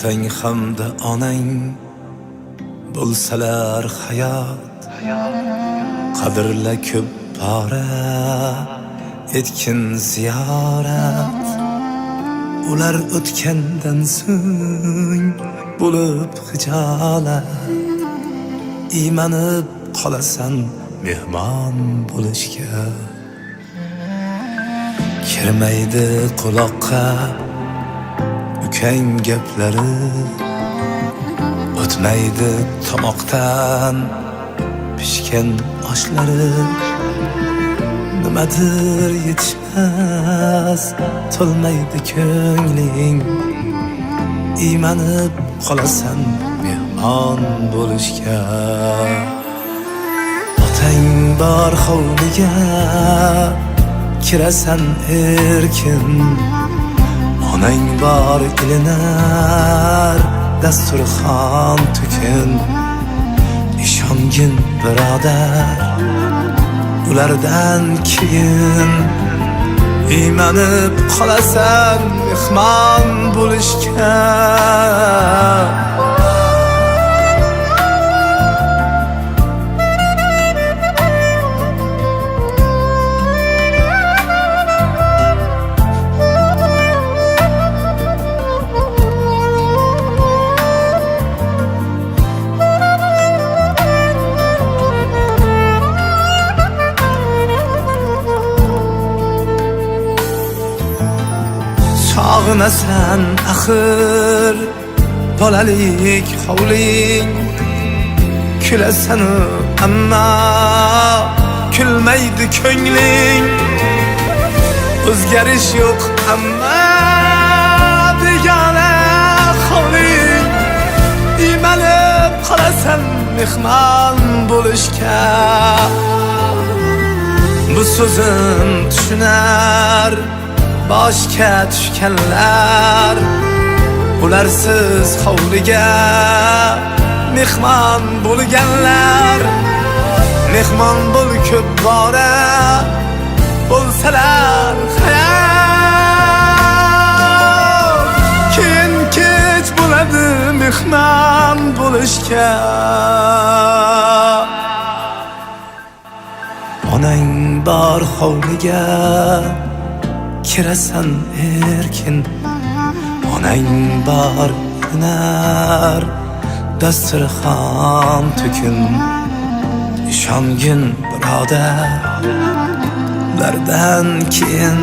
otang hamda onang bo'lsalar hayot, qadrla ko'p pora etkin ziyorat. Ular o'tgandan so'ng bo'lib hijolat, iymanib qolasan mehmon bo'lishga. Kirmaydi quloqqa ukang gaplari, o'tmaydi tomoqdan pishgan oshlari. Nimadir yetishmas, to'lmaydi ko'ngling, iymanib qolasan mehmon bo'lishga. Otang bor hovliga kirasan erkin, onang bor ilinar dasturxon to'kin. Ishongin birodar, ulardan keyin iymanib qolasan mehmon bo'lishga. Sog'inasan axir bolalik hovling, kulasan ammo kulmaydi ko'ngling. O'zgarish yo'q ammo begona hovling, iymanib qolasan mehmon bo'lishga. Bu so'zim tushunar boshga tushganlar, ularsiz hovliga mehmon bo'lganlar. Mehmon bo'l ko'p bora bo'lsalar hayot, keyin kech bo'ladi mehmon bo'lishga. Onang bor hovliga kirasan erkin, onang bor ilinar dasturxon to'kin. Ishongin birodar, ulardan keyin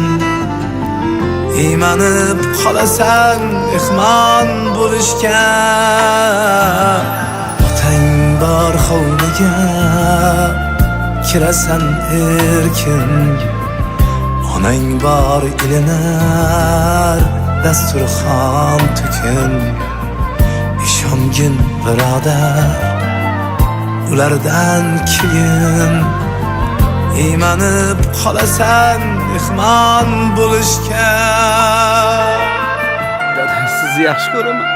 iymanib qolasan mehmon bo'lishga. Otang bor hovliga kirasan erkin, onang bor ilinar dasturxon to'kin. Ishongin birodar, ulardan keyin iymanib qolasan mehmon bo'lishga. Dada, sizni yaxshi ko'raman.